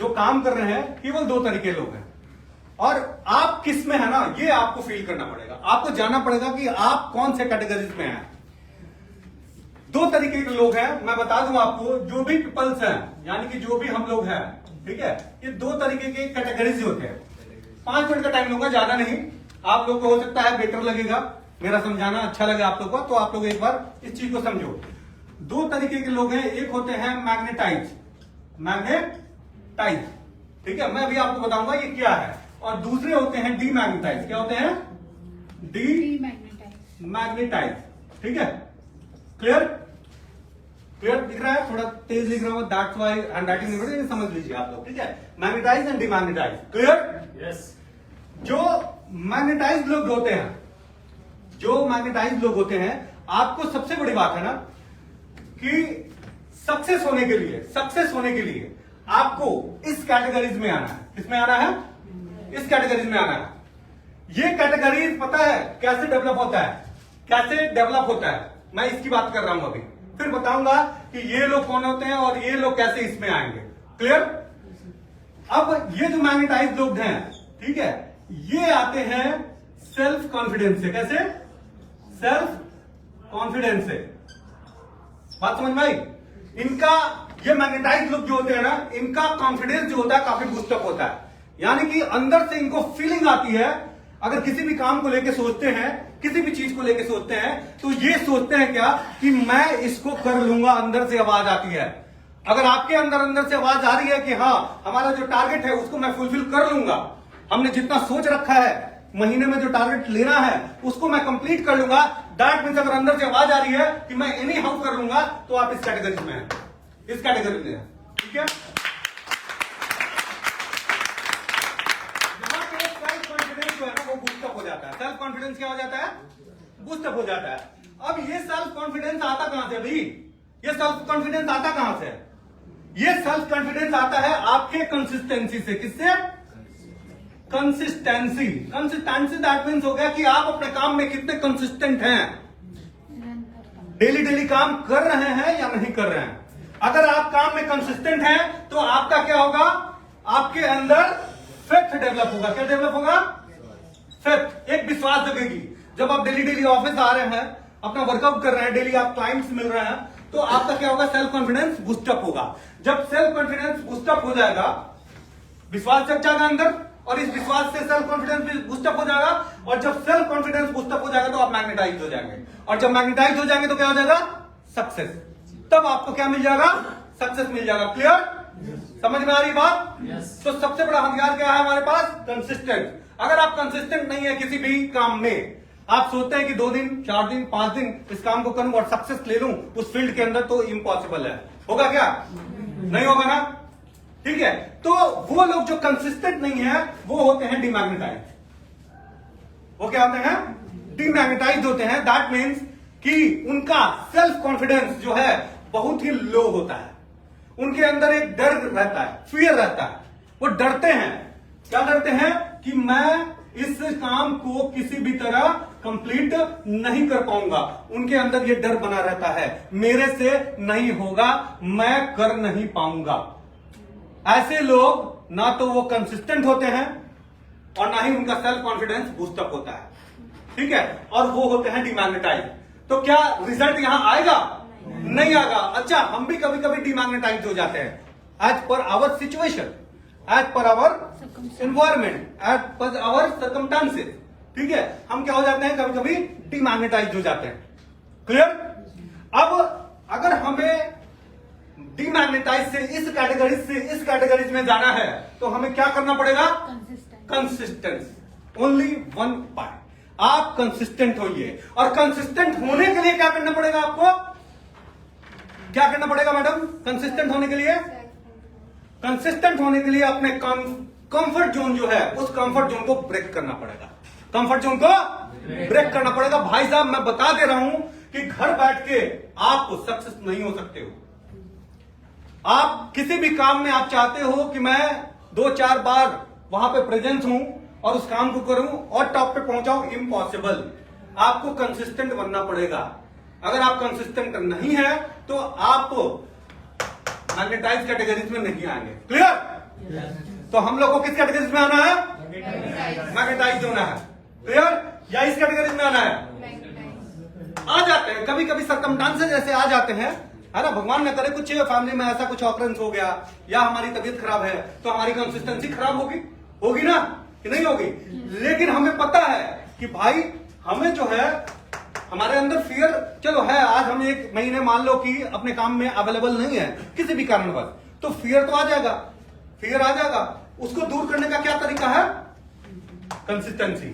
जो काम कर रहे हैं केवल 2 तरीके लोग हैं, और आप किस में है ना, ये आपको फील करना पड़ेगा। आपको जानना पड़ेगा कि आप कौन से कैटेगरीज में हैं। 2 तरीके के लोग हैं, मैं बता दूं आपको। जो भी पीपल्स हैं, यानी कि जो भी हम लोग हैं, ठीक है, ये 2 तरीके के कैटेगरीज होते हैं। 5 मिनट का टाइम लूंगा, ज्यादा नहीं। आप लोग को हो सकता है बेटर लगेगा, मेरा समझाना अच्छा लगे आप लोग को, तो आप लोग एक बार इस चीज को समझो। 2 तरीके के लोग हैं। एक होते हैं मैग्नेटाइज, ठीक है, मैं अभी आपको बताऊंगा ये क्या है। और दूसरे होते हैं डीमैग्नेटाइज। क्या होते हैं? डीमैग्नेटाइज, ठीक है। क्लियर दिख रहा है? थोड़ा तेज लिख रहा हूं, दैट्स व्हाई हैंडराइटिंग नहीं बढ़ी, समझ लीजिए आप लोग, ठीक है। Magnetise and demagnetise, clear? Yes. जो मैग्नेटाइज लोग होते हैं, आपको सबसे बड़ी बात है ना कि सक्सेस होने के लिए आपको इस कैटेगरीज में आना है। किसमें आना है? इस कैटेगरीज में आना है। ये कैटेगरीज पता है कैसे डेवलप होता है, मैं इसकी बात कर रहा हूं अभी, फिर बताऊंगा कि ये लोग कौन होते हैं और ये लोग कैसे इसमें आएंगे। क्लियर? अब ये जो मैग्नेटाइज लोग हैं, ठीक है, ये आते हैं सेल्फ कॉन्फिडेंस से। कैसे? सेल्फ कॉन्फिडेंस से। बात समझ में आई? इनका, ये मैग्नेटाइज लोग जो होते हैं ना, इनका कॉन्फिडेंस जो होता है काफी बूस्टअप होता है। यानी कि अंदर से इनको फीलिंग आती है, अगर किसी भी काम को लेके सोचते हैं, किसी भी चीज को लेके सोचते हैं, तो ये सोचते हैं क्या कि मैं इसको कर लूंगा। अंदर से आवाज आती है। अगर आपके अंदर से आवाज आ रही है कि हाँ, हमारा जो टारगेट है उसको मैं फुलफिल कर लूंगा, हमने जितना सोच रखा है, महीने में जो टारगेट लेना है उसको मैं कंप्लीट कर लूंगा, दैट मीन्स अगर अंदर से आवाज आ रही है कि मैं एनी हाउ कर लूंगा, तो आप इस कैटेगरी में हैं, इस कैटेगरी में हैं, ठीक है। यहां पे सेल्फ कॉन्फिडेंस जो है ना वो बूस्टअप हो जाता है। सेल्फ कॉन्फिडेंस क्या हो जाता है? बूस्टअप हो जाता है। अब ये सेल्फ कॉन्फिडेंस आता कहां से? अभी ये सेल्फ कॉन्फिडेंस आता कहां से? ये सेल्फ कॉन्फिडेंस आता है आपके कंसिस्टेंसी से। किससे? कंसिस्टेंसी दैट मीन्स हो गया कि आप अपने काम में कितने कंसिस्टेंट हैं, डेली काम कर रहे हैं या नहीं कर रहे हैं। अगर आप काम में कंसिस्टेंट हैं तो आपका क्या होगा? आपके अंदर फेथ डेवलप होगा। क्या डेवलप होगा? फेथ, एक विश्वास जगेगी। जब आप डेली ऑफिस आ रहे हैं, अपना वर्कआउट कर रहे हैं, डेली आप क्लाइंट्स मिल रहे हैं, तो आपका क्या होगा? सेल्फ कॉन्फिडेंस बूस्टअप होगा। जब सेल्फ कॉन्फिडेंस बूस्टअप हो जाएगा, विश्वास जग जाएगा अंदर, और इस विश्वास से सेल्फ कॉन्फिडेंस भी बूस्टअप हो जाएगा। और जब सेल्फ कॉन्फिडेंस बूस्टअप हो जाएगा तो आप मैग्नेटाइज हो जाएंगे, और जब मैग्नेटाइज हो जाएंगे तो क्या हो जाएगा? सक्सेस। तब आपको क्या मिल जाएगा? सक्सेस मिल जाएगा। क्लियर? समझ में आ रही बात? तो सबसे बड़ा हथियार क्या है हमारे पास? कंसिस्टेंट। अगर आप कंसिस्टेंट नहीं है किसी भी काम में, आप सोचते हैं कि 2 दिन 4 दिन 5 दिन इस काम को करूं और सक्सेस ले लूं उस फील्ड के अंदर, तो इम्पॉसिबल है। होगा क्या? नहीं होगा ना, ठीक है। तो वो लोग जो कंसिस्टेंट नहीं है वो होते हैं डीमैग्नेटाइज। वो क्या होते हैं? डीमैग्नेटाइज होते हैं। दैट मीन्स कि उनका सेल्फ कॉन्फिडेंस जो है बहुत ही लो होता है। उनके अंदर एक डर रहता है, फियर रहता है। वो डरते हैं। क्या डरते हैं? कि मैं इस काम को किसी भी तरह कंप्लीट नहीं कर पाऊंगा। उनके अंदर ये डर बना रहता है, मेरे से नहीं होगा, मैं कर नहीं पाऊंगा। ऐसे लोग ना तो वो कंसिस्टेंट होते हैं और ना ही उनका सेल्फ कॉन्फिडेंस बूस्टअप होता है, ठीक है। और वो होते हैं डीमैग्नेटाइज। तो क्या रिजल्ट यहां आएगा? नहीं आएगा। अच्छा, हम भी कभी कभी डीमैग्नेटाइज हो जाते हैं as per our situation, as per our environment, as per our circumstances, ठीक है। हम क्या हो जाते हैं? कभी कभी डीमैग्नेटाइज हो जाते हैं। क्लियर? अब अगर हमें डीमैग्नेटाइज से इस कैटेगरीज में जाना है तो हमें क्या करना पड़ेगा? कंसिस्टेंस। Only one part. आप कंसिस्टेंट होइए, और कंसिस्टेंट होने के लिए क्या करना पड़ेगा आपको? क्या करना पड़ेगा मैडम? कंसिस्टेंट होने के लिए, अपने कंफर्ट जोन जो है उस कंफर्ट जोन को ब्रेक करना पड़ेगा। कंफर्ट जोन को ब्रेक करना पड़ेगा। भाई साहब, मैं बता दे रहा हूं कि घर बैठ के आप सक्सेस नहीं हो सकते हो। आप किसी भी काम में आप चाहते हो कि मैं 2-4 बार वहां पे प्रेजेंस हूं और उस काम को करूं और टॉप पे पहुंचाऊं, इम्पॉसिबल। आपको कंसिस्टेंट बनना पड़ेगा। अगर आप कंसिस्टेंट नहीं है तो आप मैग्नेटाइज कैटेगरीज में नहीं आएंगे। क्लियर? तो हम लोग को किस कैटेगरीज में आना है? मैग्नेटाइज होना है। क्लियर? या इस कैटेगरीज में आना है? आ जाते हैं कभी कभी सर्कमस्टांसेस ऐसे आ जाते हैं, है ना, भगवान न करे कुछ फैमिली में ऐसा कुछ ऑकरेंस हो गया या हमारी तबीयत खराब है तो हमारी कंसिस्टेंसी खराब होगी ना कि नहीं होगी। लेकिन हमें पता है कि भाई हमें जो है हमारे अंदर फियर चलो है, आज हम एक महीने मान लो कि अपने काम में अवेलेबल नहीं है किसी भी कारणवश, तो फियर तो आ जाएगा, फियर आ जाएगा। उसको दूर करने का क्या तरीका है? कंसिस्टेंसी।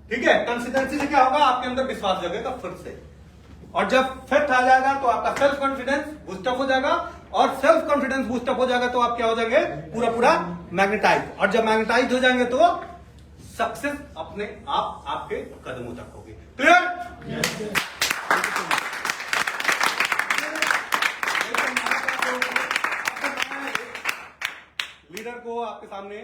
ठीक है, कंसिस्टेंसी से क्या होगा? आपके अंदर विश्वास जगेगा फिर से, और जब फेथ आ जाएगा तो आपका सेल्फ कॉन्फिडेंस बूस्टअप हो जाएगा, और सेल्फ कॉन्फिडेंस बूस्टअप हो जाएगा तो आप क्या हो जाएंगे? पूरा मैग्नेटाइज। और जब मैग्नेटाइज हो जाएंगे तो सक्सेस अपने आप आपके कदमों तक होगी। क्लियर? लीडर को आपके सामने